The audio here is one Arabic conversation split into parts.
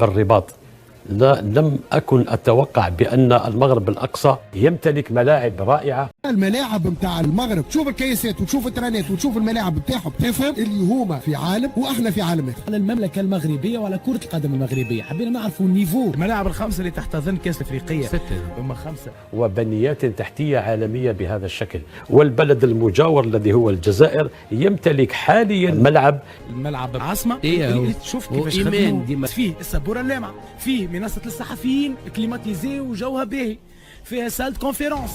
ملعب الرباط لم أكن أتوقع بأن المغرب الأقصى يمتلك ملاعب رائعة. الملاعب بتاع المغرب، تشوف الكيسات وتشوف الترانات وتشوف الملاعب بتاعهم، تفهم اللي هما في عالم واحنا في عالم اخر. على المملكة المغربية وعلى كرة القدم المغربية حبينا نعرفوا النيفو. الملاعب الخمسة اللي تحتضن كأس أفريقية 6 هم 5 وبنيات تحتية عالمية بهذا الشكل. والبلد المجاور الذي هو الجزائر يمتلك حاليا الملعب عاصمة. تشوف كيفاش فيه السبورة اللامعة، فيه منصة للصحفيين كليماتيزي وجوها باهي، فيها سالة كونفيرونس،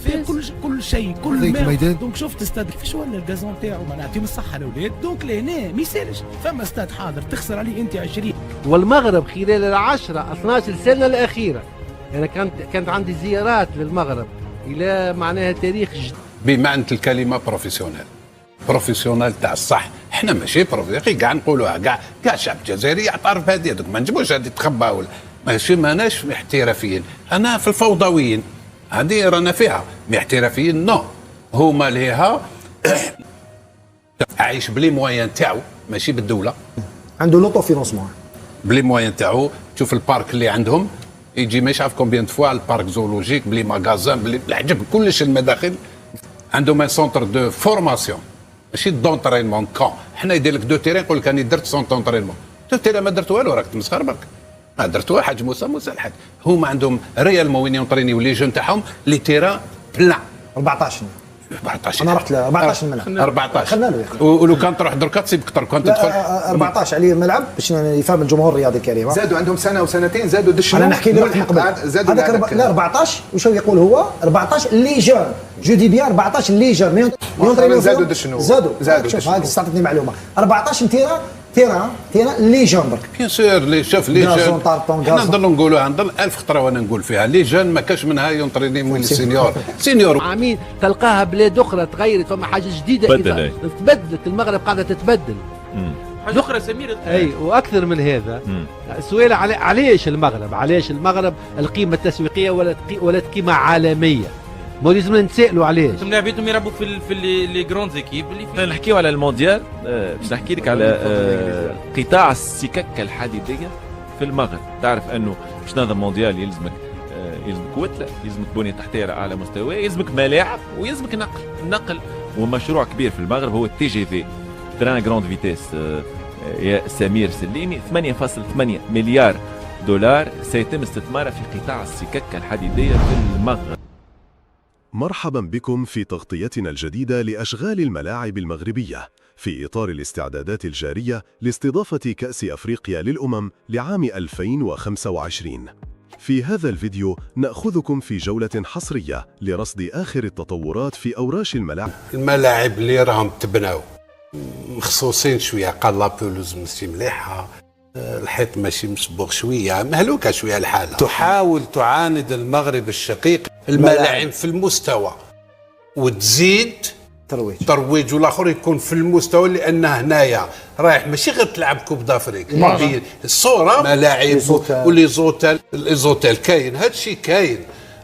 فيها كل شيء كل ما. دونك شفت استاد كيفاش ولا الجازون تاعو، ما نعطيهم الصحة الاولاد. دونك لهنا ما يسالش، فما استاد حاضر تخسر عليه انت 20. والمغرب خلال 10-12 سنة الأخيرة أنا كانت عندي زيارات للمغرب إلى معناها تاريخ جديد بمعنى الكلمة بروفيسيونال تاع الصح. احنا ماشي بروفيسيونال كاع نقولوها، كاع الشعب الجزائري يعترف بهذه. دوك ما نجيبوش هذه تخبى ولا ماشي، ماناش احترافيين. انا في الفوضويين هذه رانا فيها، احترافيين نو. هما ليها عايش بلي موان تاعو ماشي بالدوله، عنده لوطو فينونسمون بلي موان تاعو. تشوف البارك اللي عندهم يجي ما يعرف كومبيان فوا البارك زولوجيك بلي ماغازان بلي العجب كلش المداخل. عندهم ان سونتر دو فورماسيون ماشي دونترينمون كون. حنا يدير لك دو تيرين يقول لك راني درت سون دونترينمون، دو تيرين ما درت والو، راك تمسخر برك. ما درتوها حاج موسى الحاج. هما عندهم ريالمون وين يونطرينيو لي جون تاعهم لي تيران بلان 14 انا رحت ل 14 ملعب 14 خلنا له يا اخي. ولو كان تروح دركا تصيب اكثر كنت تدخل 14 عليه الملعب باش يفهم الجمهور الرياضي الكريم. زادوا عندهم سنه وسنتين زادوا دشوا. انا نحكي لك من قبل زادوا هذاك لا 14 وشو يقول هو 14 لي جون جو دي بيان 14 لي جون زادوا دشنو زادوا شوف هاك استعطتني معلومه 14 تيران لي جون برك بيان سور. لي شوف لي جون حنا نضلوا نقولوها، نضل 1000 خطره وانا نقول فيها لي جون ما كاش منها يونطريني مول سينيور عامين تلقاها بلاد اخرى تغيرت، فما حاجه جديده تبدلت. المغرب قاعده تتبدل حاجه اخرى سمير. اي واكثر من هذا السؤال علاش المغرب القيمه التسويقيه ولات قيمه عالميه؟ ما لازمنا نتسائلوا علاش. انتم لاعبيتهم يلعبوا في لي جروند زيكيب اللي نحكيو على المونديال. باش نحكي لك على قطاع السكك الحديديه في المغرب. تعرف انه باش تنظم مونديال يلزمك وتله، يلزمك بنيه تحتيه على اعلى مستوى، يلزمك ملاعب ويلزمك نقل. ومشروع كبير في المغرب هو التي جي في تران جروند فيتيس يا سمير سليمي. 8.8 مليار دولار سيتم استثماره في قطاع السكك الحديديه في المغرب. مرحبا بكم في تغطيتنا الجديدة لأشغال الملاعب المغربية في إطار الاستعدادات الجارية لاستضافة كأس أفريقيا للأمم لعام 2025. في هذا الفيديو نأخذكم في جولة حصرية لرصد آخر التطورات في أوراش الملاعب اللي راهم تبناو مخصوصين شوية، قال لابولوز ماشي مليحة، الحيط ماشي مصبوغ شوية، مهلوكة شوية الحالة. تحاول تعاند المغرب الشقيق الملاعب في المستوى وتزيد ترويج والاخر يكون في المستوى، لان هنايا رايح ماشي غير تلعب كوب دافريك. الصوره ملاعب وليزوتيل كاين، هذا الشيء كاين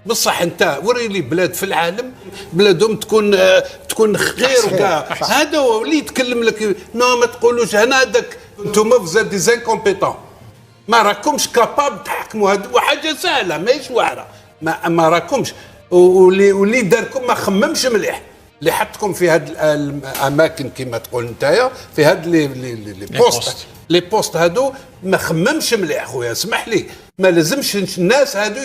بصح. انت وري لي بلاد في العالم بلادهم تكون غير وكاع. هذا هو اللي يتكلم لك نو ما تقولوش هنا هذاك انتم فوزاد دي زانكومبيتون، ما راكمش كاباب تحكموا. هذه حاجه سهله ماهيش واعره، ما راكمش. واللي داركم ما خممش مليح، اللي حطكم في هاد الاماكن كما تقول نتايا في هاد لي بوست هادو ما خممش مليح خويا. اسمح لي، ما لازمش الناس هادو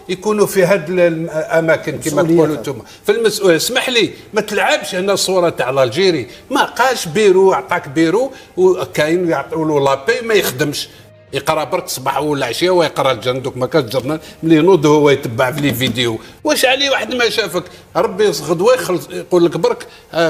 يكونوا في هاد الاماكن كما تقولوا انتم في المسؤوليه. اسمح لي، ما تلعبش هنا الصوره تاع الجيري ما قاش بيرو، عطاك بيرو وكاين يعطوا له لابي ما يخدمش، يقرا برك الصباح ولا العشيه ويقرا الجندوك ما كاش جرنال ملي ينوض هو يتبع في لي فيديو. واش عليه واحد ما شافك ربي غدوه يقول لك برك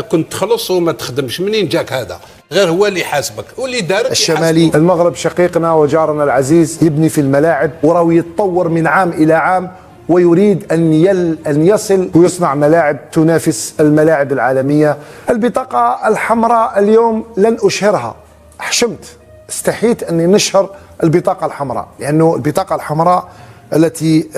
كنت تخلص وما تخدمش. منين جاك هذا؟ غير هو اللي حاسبك واللي دارك الشمالي. المغرب شقيقنا وجارنا العزيز يبني في الملاعب وراه يتطور من عام الى عام، ويريد أن يصل ويصنع ملاعب تنافس الملاعب العالمية. البطاقة الحمراء اليوم لن أشهرها، حشمت استحيت أني نشهر البطاقة الحمراء، لأنه البطاقة الحمراء التي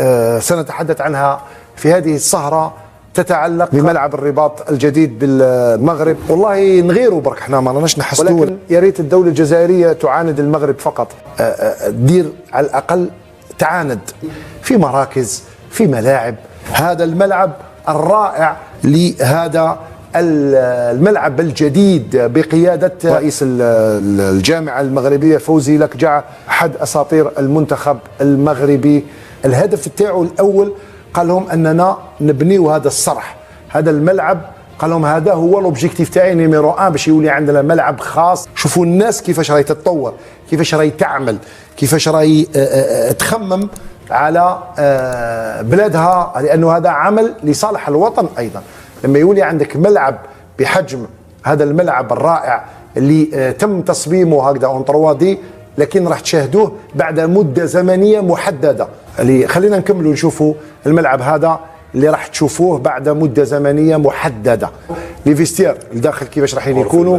سنتحدث عنها في هذه السهرة تتعلق بملعب الرباط الجديد بالمغرب. والله نغيروا برك احنا ما راناش نحسدوا، ولكن يا ريت الدولة الجزائرية تعاند المغرب فقط، دير على الأقل تعاند في مراكز في ملاعب. هذا الملعب الرائع لهذا الملعب الجديد بقيادة رئيس الجامعة المغربية فوزي لكجع، أحد أساطير المنتخب المغربي. الهدف تاعو الأول قال لهم أننا نبنيو هذا الصرح، هذا الملعب، قال لهم هذا هو لوبجيكتيف تاعي نيميرو 1 باش يولي عندنا ملعب خاص. شوفوا الناس كيفاش راهي تتطور، كيفاش راهي تعمل، كيفاش راهي تخمم على بلادها، لأنه هذا عمل لصالح الوطن أيضا. لما يولي عندك ملعب بحجم هذا الملعب الرائع اللي تم تصميمه هكذا اون 3 دي، لكن راح تشاهدوه بعد مدة زمنية محددة. اللي خلينا نكملوا نشوفوا الملعب هذا اللي راح تشوفوه بعد مدة زمنية محددة. لي فيستير الداخل كيفاش راح يكونوا،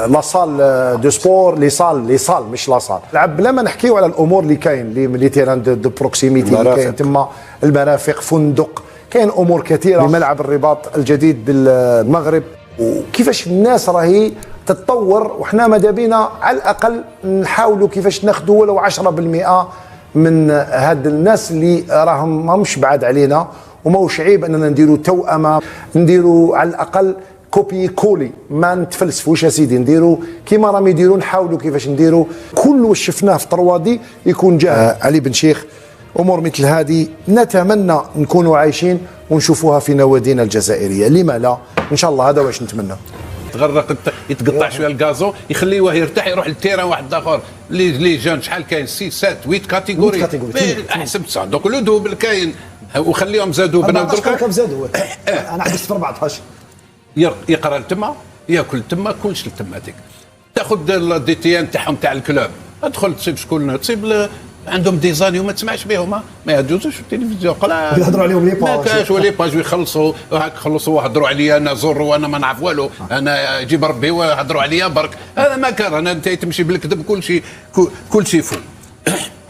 لا صال دو سبور، لي صال مش لا صال. لعب بلا ما نحكيو على الامور اللي كاين لي تيران دو بروكسيميتي اللي كاين تما، المرافق، فندق، كاين امور كثيره. بملعب الرباط الجديد بالمغرب، وكيفاش الناس راهي تتطور، وحنا ماذا بينا على الاقل نحاولوا كيفاش ناخذوا ولو 10% من هاد الناس اللي راهم ماهمش بعاد علينا. وماهوش عيب اننا نديروا توأمه، نديروا على الاقل كوبي كولي، ما نتفلسفوش يا سيدي، نديروا كيما راهم يديروا، نحاولوا كيفاش نديروا كل واش شفناه في 3 دي يكون جاهز. علي بن شيخ، امور مثل هذه نتمنى نكونوا عايشين ونشوفوها في نوادينا الجزائريه، لما لا؟ ان شاء الله هذا واش نتمنى. تغرق، يتقطع شويه الغازون، يخليوه يرتاح، يروح للتيران واحد اخر. لي جون شحال كاين 6 7 8 كاتيجوري احسن بصح. دوك لو دوبل كاين، وخليهم زادوا بناو درك زادوا. انا حبست في 14. يقرا تما، ياكل تما، كلش تما. ديك تاخذ الدي تي ان تاعهم تاع الكلوب، ادخل تصيب شكون، تصيب عندهم ديزاني وما تسمعش بهم، ما يدوزوش في التلفزيون، قلال يهضروا عليهم لي باج، ما كاش ولي باج ويخلصوا هاك، خلصوا وهضروا عليا انا زر وانا ما نعرف والو، انا جيب ربي وهضروا عليا برك. هذا ما كان، انا انت تمشي بالكذب، كل شيء فل.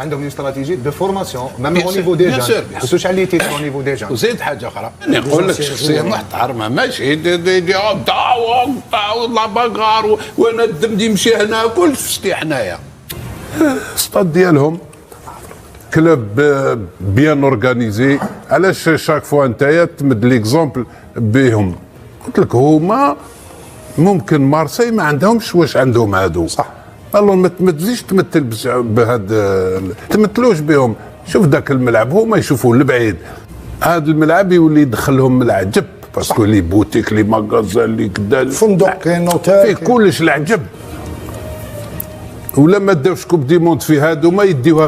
عندهم استراتيجيه دو فورماسيون ميم او نيفو دي جون، خصوش على لي او نيفو دي جون. وزيد حاجه اخرى، نقول لك شخصيه محترمه، ماشي لا باغار وانا الدم يمشي هنا، كل شتي حنايا. ستاد ديالهم كلوب بيان اورغانيزي. علاش شاك فوا نتايا تمد ليكزومبل بهم؟ قلت لك هما ممكن مارسي ما عندهمش واش عندهم هادو، صح؟ الله ما تزيدش تمثل بهاد، تمثلوش بهم. شوف ذاك الملعب هما يشوفوه لبعيد، هذا الملعب يولي يدخلهم العجب، باسكو لي بوتيك لي ماغازان لي كدا، فندق، كاين اوتيل، فيه كلش العجب. ولا ما داوش كوب دي موند في هادو ما يديوها